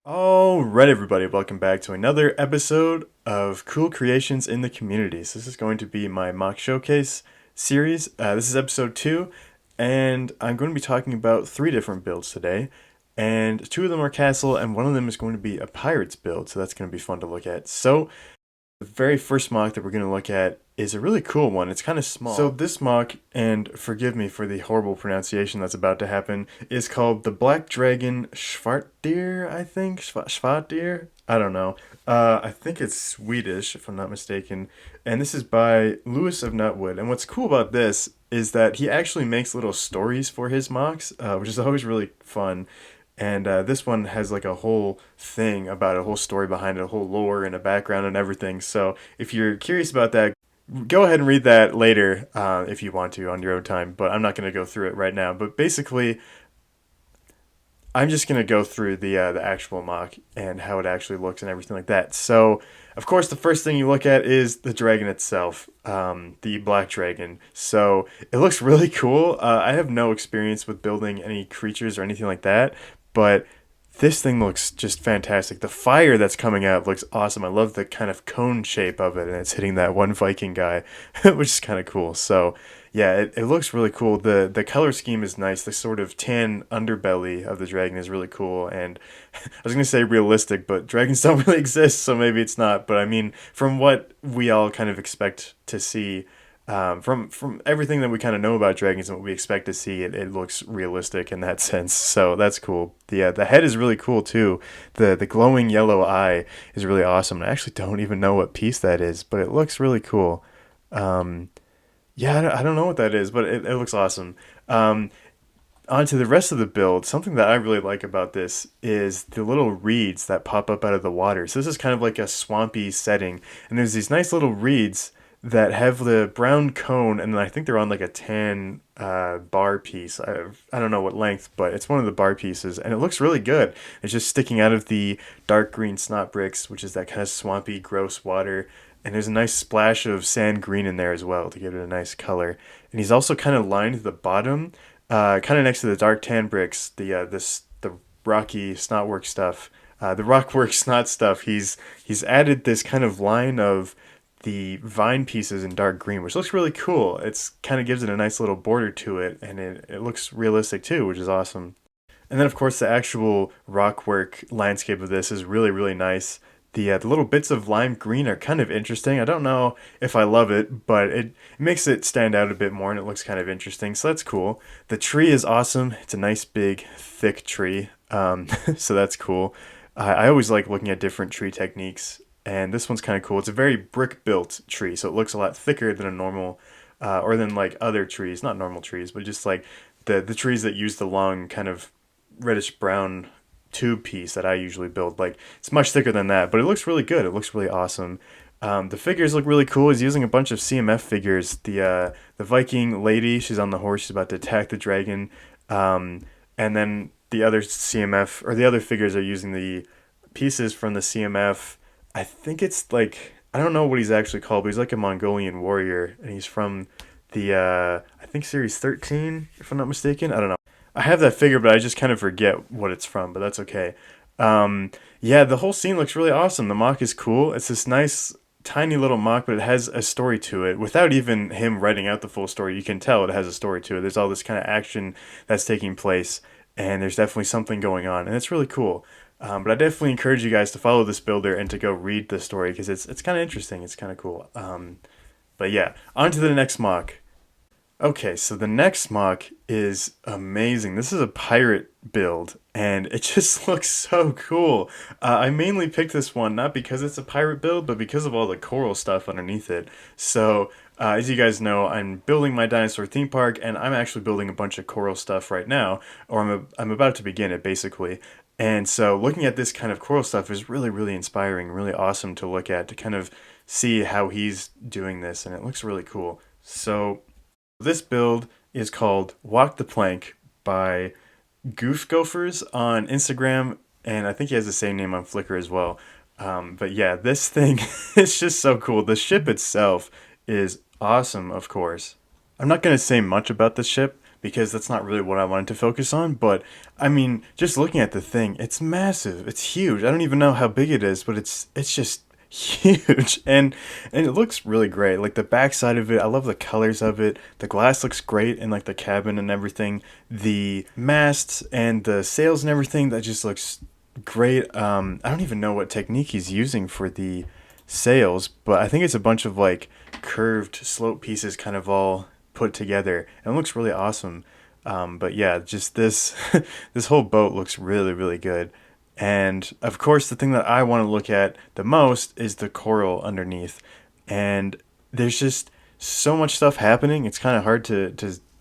Alright, everybody, welcome back to another episode of Cool Creations in the Community. So this is going to be my mock showcase series. This is episode 2, and I'm going to be talking about 3 different builds today. And 2 of them are castle, and one of them is going to be a pirate's build, so that's going to be fun to look at. So the very first mock that we're going to look at is a really cool one. It's kind of small. So this mock, and forgive me for the horrible pronunciation that's about to happen, is called the Black Dragon Schwartdir, I think? Schwartdir? I don't know. I think it's Swedish, if I'm not mistaken. And this is by Lewis of Nutwood. And what's cool about this is that he actually makes little stories for his mocks, which is always really fun. And this one has like a whole thing about it, a whole story behind it, a whole lore and a background and everything. So if you're curious about that, go ahead and read that later if you want to on your own time. But I'm not going to go through it right now. But basically, I'm just going to go through the actual mock and how it actually looks and everything like that. So, of course, the first thing you look at is the dragon itself, the black dragon. So it looks really cool. I have no experience with building any creatures or anything like that, but this thing looks just fantastic. The fire that's coming out looks awesome. I love the kind of cone shape of it, and it's hitting that one Viking guy, which is kind of cool. So, yeah, it looks really cool. The color scheme is nice. The sort of tan underbelly of the dragon is really cool. And I was going to say realistic, but dragons don't really exist, so maybe it's not. But I mean, from what we all kind of expect to see, from everything that we kind of know about dragons and what we expect to see, it looks realistic in that sense. So that's cool. The head is really cool too. The glowing yellow eye is really awesome. I actually don't even know what piece that is, but it looks really cool. Um, yeah, I don't know what that is, but it looks awesome. Um, On to the rest of the build, something that I really like about this is the little reeds that pop up out of the water. So this is kind of like a swampy setting, and there's these nice little reeds that have the brown cone, and then I think they're on like a tan bar piece. I don't know what length, but it's one of the bar pieces, and it looks really good. It's just sticking out of the dark green snot bricks, which is that kind of swampy, gross water. And there's a nice splash of sand green in there as well to give it a nice color. And he's also kind of lined the bottom, kind of next to the dark tan bricks, the rocky snotwork stuff, the rockwork snot stuff. He's added this kind of line of the vine pieces in dark green, which looks really cool. It's kind of gives it a nice little border to it, and it looks realistic too, which is awesome. And then of course the actual rockwork landscape of this is really really nice. The little bits of lime green are kind of interesting. I don't know if I love it, but it makes it stand out a bit more and it looks kind of interesting. So that's cool. The tree is awesome. It's a nice big thick tree. So that's cool. I always like looking at different tree techniques, and this one's kind of cool. It's a very brick built tree, so it looks a lot thicker than a normal, or than like other trees, not normal trees, but just like the trees that use the long kind of reddish brown tube piece that I usually build. Like it's much thicker than that, but it looks really good. It looks really awesome. The figures look really cool. He's using a bunch of CMF figures. The Viking lady, she's on the horse. She's about to attack the dragon, and then the other CMF or the other figures are using the pieces from the CMF. I think it's like I don't know what he's actually called, but he's like a Mongolian warrior, and he's from the I think series 13, if I'm not mistaken. I don't know. I have that figure, but I just kind of forget what it's from, but that's okay. Yeah, the whole scene looks really awesome. The mock is cool. It's this nice, tiny little mock, but it has a story to it. Without even him writing out the full story, you can tell it has a story to it. There's all this kind of action that's taking place, and there's definitely something going on, and it's really cool. But I definitely encourage you guys to follow this builder and to go read the story because it's kind of interesting. It's kind of cool. But yeah, on to the next mock. Okay, so the next mock is amazing. This is a pirate build, and it just looks so cool. I mainly picked this one not because it's a pirate build, but because of all the coral stuff underneath it. So, as you guys know, I'm building my dinosaur theme park, and I'm actually building a bunch of coral stuff right now, or I'm about to begin it, basically. And so, looking at this kind of coral stuff is really, really inspiring, really awesome to look at, to kind of see how he's doing this, and it looks really cool. So, this build is called Walk the Plank by GoofGofers on Instagram, and I think he has the same name on Flickr as well. But yeah, this thing is just so cool. The ship itself is awesome, of course. I'm not going to say much about the ship, because that's not really what I wanted to focus on. But I mean, just looking at the thing, it's massive. It's huge. I don't even know how big it is, but it's just huge, and it looks really great. Like the backside of it, I love the colors of it. The glass looks great in like the cabin and everything. The masts and the sails and everything, that just looks great. I don't even know what technique he's using for the sails, but I think it's a bunch of like curved slope pieces kind of all put together, and it looks really awesome. But yeah, just this this whole boat looks really really good. And of course, the thing that I want to look at the most is the coral underneath. And there's just so much stuff happening. It's kind of hard to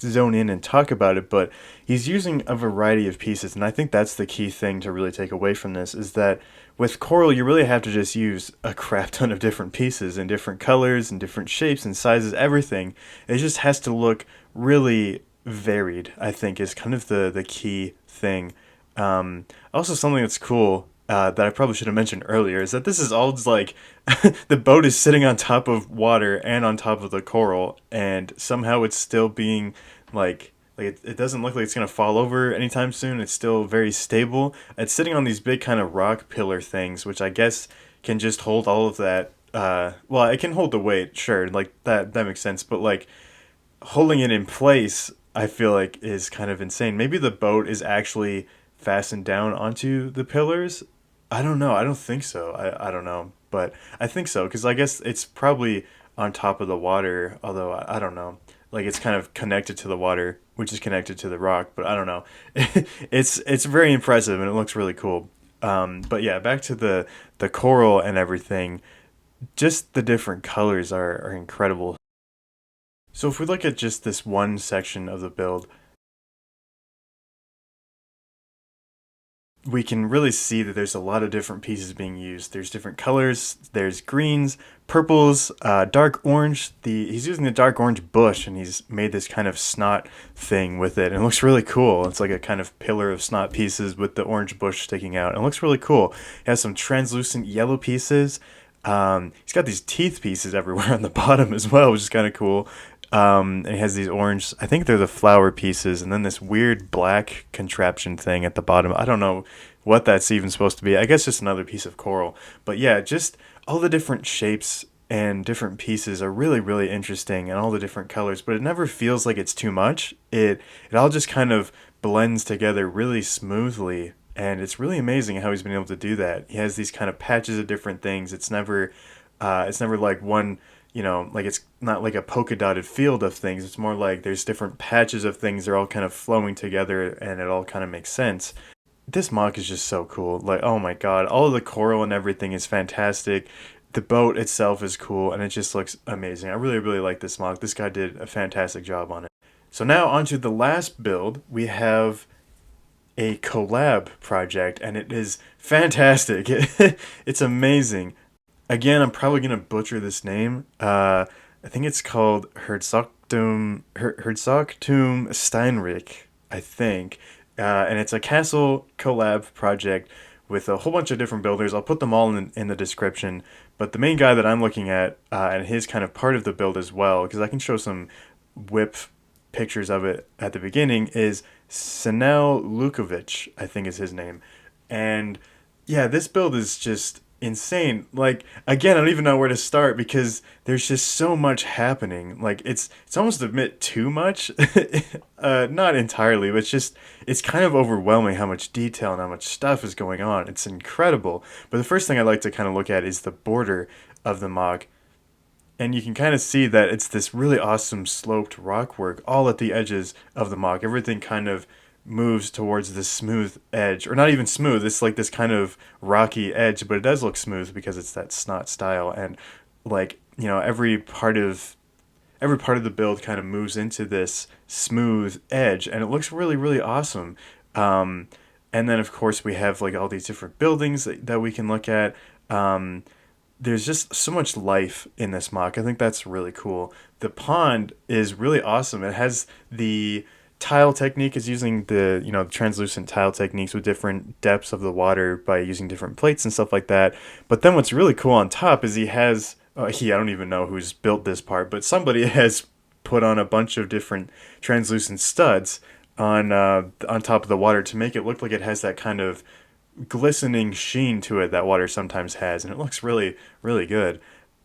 zone in and talk about it, but he's using a variety of pieces. And I think that's the key thing to really take away from this, is that with coral, you really have to just use a crap ton of different pieces and different colors and different shapes and sizes, everything. It just has to look really varied, I think, is kind of the key thing. Also, something that's cool that I probably should have mentioned earlier is that this is all just like the boat is sitting on top of water and on top of the coral, and somehow it's still being it doesn't look like it's gonna fall over anytime soon. It's still very stable. It's sitting on these big kind of rock pillar things, which I guess can just hold all of that. Well, it can hold the weight, sure, like that makes sense, but like holding it in place, I feel like is kind of insane. Maybe the boat is actually fastened down onto the pillars. I don't know. I don't think so. I don't know. But I think so, because I guess it's probably on top of the water, although I don't know. Like it's kind of connected to the water, which is connected to the rock, but I don't know. It's very impressive and it looks really cool. But yeah, back to the coral and everything. Just the different colors are incredible. So if we look at just this one section of the build, we can really see that there's a lot of different pieces being used. There's different colors. There's greens, purples, dark orange. He's using the dark orange bush, and he's made this kind of snot thing with it. And it looks really cool. It's like a kind of pillar of snot pieces with the orange bush sticking out. It looks really cool. It has some translucent yellow pieces. He's got these teeth pieces everywhere on the bottom as well, which is kind of cool. And it has these orange, I think they're the flower pieces, and then this weird black contraption thing at the bottom. I don't know what that's even supposed to be. I guess just another piece of coral. But yeah, just all the different shapes and different pieces are really, really interesting, and all the different colors, but it never feels like it's too much. It all just kind of blends together really smoothly, and it's really amazing how he's been able to do that. He has these kind of patches of different things. It's never like one, like it's not like a polka dotted field of things. It's more like there's different patches of things. They're all kind of flowing together and it all kind of makes sense. This mock is just so cool. Like, oh my god, all of the coral and everything is fantastic. The boat itself is cool and it just looks amazing. I really, really like this mock. This guy did a fantastic job on it. So now onto the last build. We have a collab project and it is fantastic. It's amazing. Again, I'm probably gonna butcher this name. I think it's called Herzogtum Steinreich, I think, and it's a castle collab project with a whole bunch of different builders. I'll put them all in the description. But the main guy that I'm looking at, and his kind of part of the build as well, because I can show some whip pictures of it at the beginning, is Sanel Lukovic, I think is his name. And yeah, this build is just insane. Like again, I don't even know where to start because there's just so much happening. Like it's almost a bit too much. Not entirely, but it's kind of overwhelming how much detail and how much stuff is going on. It's incredible. But the first thing I like to kind of look at is the border of the MOC. And you can kind of see that it's this really awesome sloped rock work all at the edges of the MOC. Everything kind of moves towards this smooth edge, or not even smooth. It's like this kind of rocky edge, but it does look smooth because it's that snot style. And like every part of the build kind of moves into this smooth edge, and it looks really really awesome. And then of course we have like all these different buildings that we can look at. There's just so much life in this MOC. I think that's really cool. The pond is really awesome. It has the tile technique, is using the translucent tile techniques with different depths of the water by using different plates and stuff like that. But then what's really cool on top is he has I don't even know who's built this part, but somebody has put on a bunch of different translucent studs on top of the water to make it look like it has that kind of glistening sheen to it that water sometimes has, and it looks really, really good.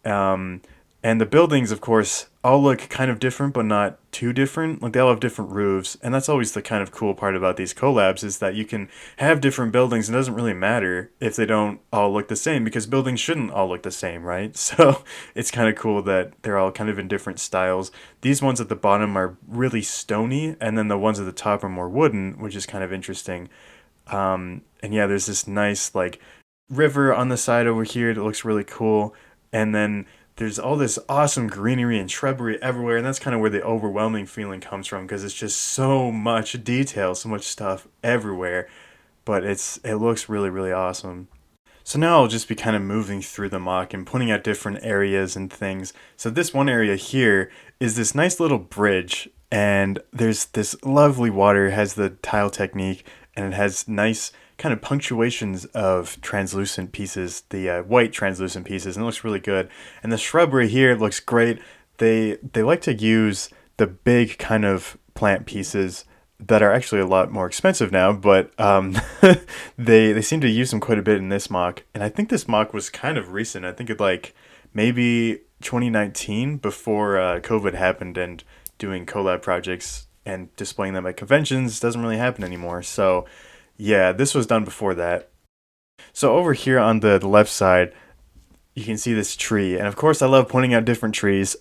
Um, and the buildings, of course, all look kind of different, but not too different. Like they all have different roofs, and that's always the kind of cool part about these collabs is that you can have different buildings, and it doesn't really matter if they don't all look the same because buildings shouldn't all look the same, right? So it's kind of cool that they're all kind of in different styles. These ones at the bottom are really stony, and then the ones at the top are more wooden, which is kind of interesting. And yeah, there's this nice like river on the side over here that looks really cool. And then there's all this awesome greenery and shrubbery everywhere, and that's kind of where the overwhelming feeling comes from because it's just so much detail, so much stuff everywhere. But it looks really, really awesome. So now I'll just be kind of moving through the mock and pointing out different areas and things. So this one area here is this nice little bridge, and there's this lovely water, it has the tile technique, and it has nice kind of punctuations of translucent pieces, the white translucent pieces, and it looks really good. And the shrubbery here looks great. They like to use the big kind of plant pieces that are actually a lot more expensive now, but they seem to use them quite a bit in this mock. And I think this mock was kind of recent. I think it like maybe 2019 before COVID happened, and doing collab projects and displaying them at conventions doesn't really happen anymore. So yeah, this was done before that. So over here on the left side, you can see this tree. And of course, I love pointing out different trees.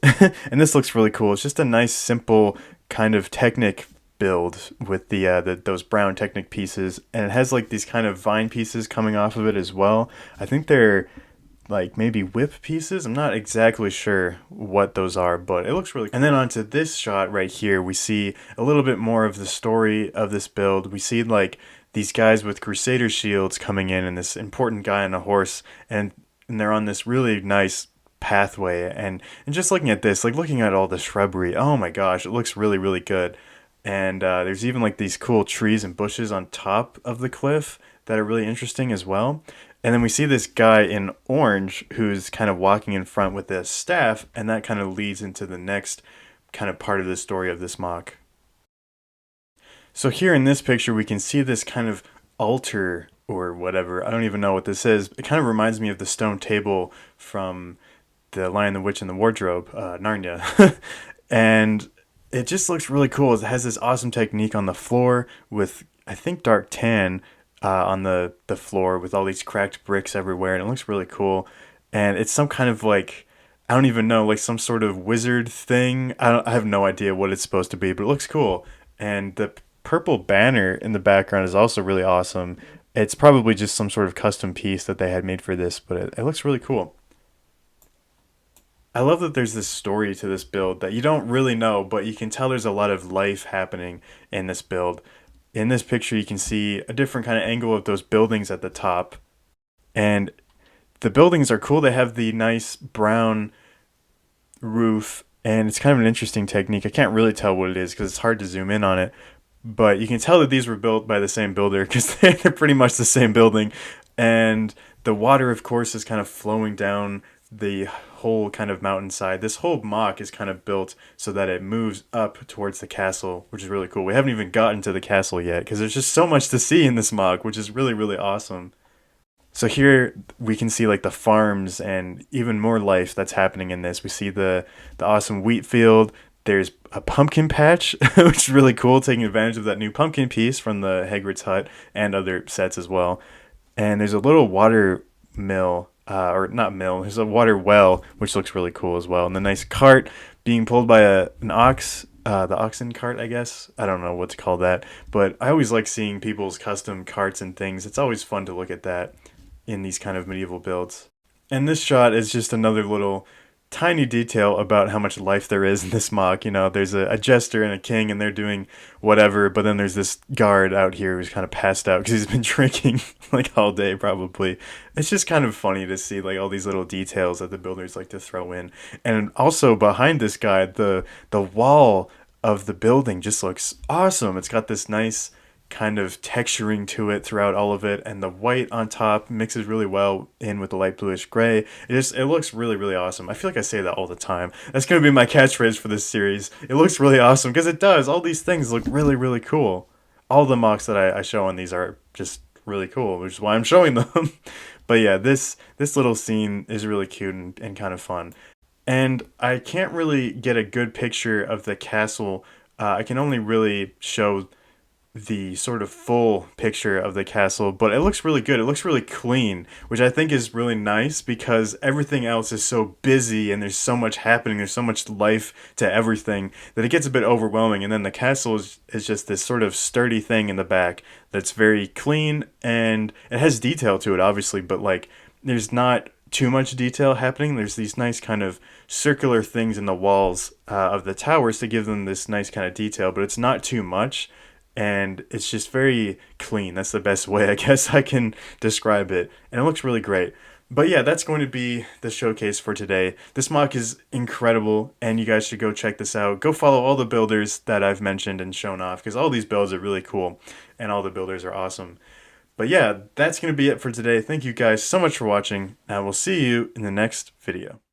And this looks really cool. It's just a nice, simple kind of Technic build with the those brown Technic pieces. And it has like these kind of vine pieces coming off of it as well. I think they're like maybe whip pieces. I'm not exactly sure what those are, but it looks really cool. And then onto this shot right here, we see a little bit more of the story of this build. We see like these guys with Crusader shields coming in, and this important guy on a horse, and they're on this really nice pathway. And just looking at this, like looking at all the shrubbery, oh my gosh, it looks really, really good. And there's even like these cool trees and bushes on top of the cliff that are really interesting as well. And then we see this guy in orange who's kind of walking in front with this staff, and that kind of leads into the next kind of part of the story of this mock. So here in this picture, we can see this kind of altar or whatever. I don't even know what this is. It kind of reminds me of the stone table from The Lion, the Witch, and the Wardrobe, Narnia. And it just looks really cool. It has this awesome technique on the floor with, I think, dark tan on the floor with all these cracked bricks everywhere, and it looks really cool. And it's some kind of like, I don't even know, like some sort of wizard thing. I have no idea what it's supposed to be, but it looks cool. And the purple banner in the background is also really awesome. It's probably just some sort of custom piece that they had made for this, but it looks really cool. I love that there's this story to this build that you don't really know, but you can tell there's a lot of life happening in this build. In this picture, you can see a different kind of angle of those buildings at the top. And the buildings are cool. They have the nice brown roof, and it's kind of an interesting technique. I can't really tell what it is because it's hard to zoom in on it. But you can tell that these were built by the same builder because they're pretty much the same building. And the water, of course, is kind of flowing down the whole kind of mountainside. This whole mock is kind of built so that it moves up towards the castle, which is really cool. We haven't even gotten to the castle yet because there's just so much to see in this mock, which is really, really awesome. So here we can see like the farms and even more life that's happening in this. We see the awesome wheat field. There's a pumpkin patch, which is really cool, taking advantage of that new pumpkin piece from the Hagrid's Hut and other sets as well. And there's a little water mill, or not mill, there's a water well, which looks really cool as well. And the nice cart being pulled by an ox, the oxen cart, I guess. I don't know what to call that. But I always like seeing people's custom carts and things. It's always fun to look at that in these kind of medieval builds. And this shot is just another little tiny detail about how much life there is in this mock. You know, there's a jester and a king, and they're doing whatever, but then there's this guard out here who's kind of passed out because he's been drinking like all day probably. It's just kind of funny to see like all these little details that the builders like to throw in. And also behind this guy, the wall of the building just looks awesome. It's got this nice kind of texturing to it throughout all of it, and the white on top mixes really well in with the light bluish gray. It looks really, really awesome. I feel like I say that all the time. That's going to be my catchphrase for this series. It looks really awesome, because it does. All these things look really, really cool. All the MOCs that I show on these are just really cool, which is why I'm showing them. But yeah, this little scene is really cute and kind of fun. And I can't really get a good picture of the castle. I can only really show the sort of full picture of the castle, but it looks really good. It looks really clean, which I think is really nice because everything else is so busy and there's so much happening, there's so much life to everything that it gets a bit overwhelming. And then the castle is just this sort of sturdy thing in the back that's very clean, and it has detail to it, obviously, but like there's not too much detail happening. There's these nice kind of circular things in the walls of the towers to give them this nice kind of detail, but it's not too much, and it's just very clean. That's the best way I guess I can describe it, and it looks really great. But yeah, that's going to be the showcase for today. This MOC is incredible, and you guys should go check this out. Go follow all the builders that I've mentioned and shown off, because all these builds are really cool, and all the builders are awesome. But yeah, that's going to be it for today. Thank you guys so much for watching, and we'll see you in the next video.